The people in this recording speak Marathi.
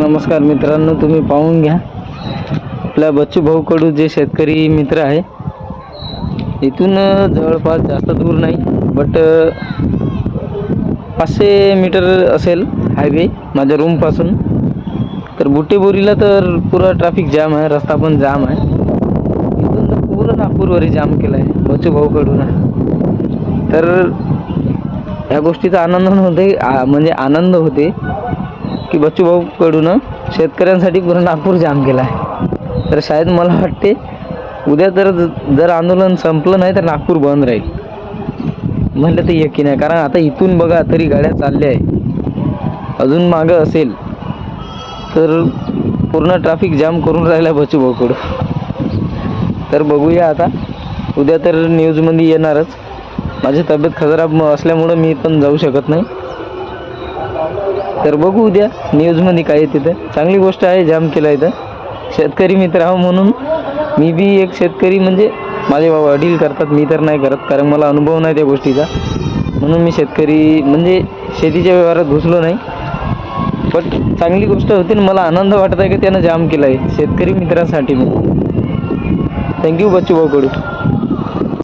नमस्कार मित्रांनो, तुम्ही पाहून घ्या आपल्या बच्चू भाऊ कडू जे शेतकरी मित्र आहे. इथून जवळपास जास्त दूर नाही, बट 500 मीटर असेल हायवे माझ्या रूमपासून. तर बुट्टेबोरीला तर पुरा ट्रॅफिक जाम आहे, रस्ता पण जाम आहे. इथून तर पूर्ण नागपूरवरी जाम केला आहे बच्चू भाऊ कडून. तर ह्या गोष्टीचा आनंद होते की बच्चू भाऊ कडून शेतकऱ्यांसाठी पूर्ण नागपूर जाम केला आहे. तर शायद मला वाटते उद्या जर आंदोलन संपलं नाही तर नागपूर बंद राहील. म्हणलं तर यकीन आहे, कारण आता इथून बघा तरी गाड्या चालल्या आहे. अजून मागं असेल तर पूर्ण ट्रॅफिक जाम करून राहिला बच्चू भाऊ कडू. तर बघूया आता, उद्या तर न्यूजमध्ये येणारच. माझी तब्येत खराब असल्यामुळं मी पण जाऊ शकत नाही. तर बघू उद्या न्यूजमध्ये काय येते. तर चांगली गोष्ट आहे, जाम केला इथं. शेतकरी मित्र आहो म्हणून मी बी एक शेतकरी, म्हणजे माझे वडील करतात, मी तर नाही करत, कारण मला अनुभव नाही त्या गोष्टीचा. म्हणून मी शेतकरी म्हणजे शेतीच्या व्यवहारात घुसलो नाही. पण चांगली गोष्ट होती, मला आनंद वाटत आहे की त्यानं जाम केला आहे शेतकरी मित्रांसाठी. थँक्यू बच्चू भाऊ कडू.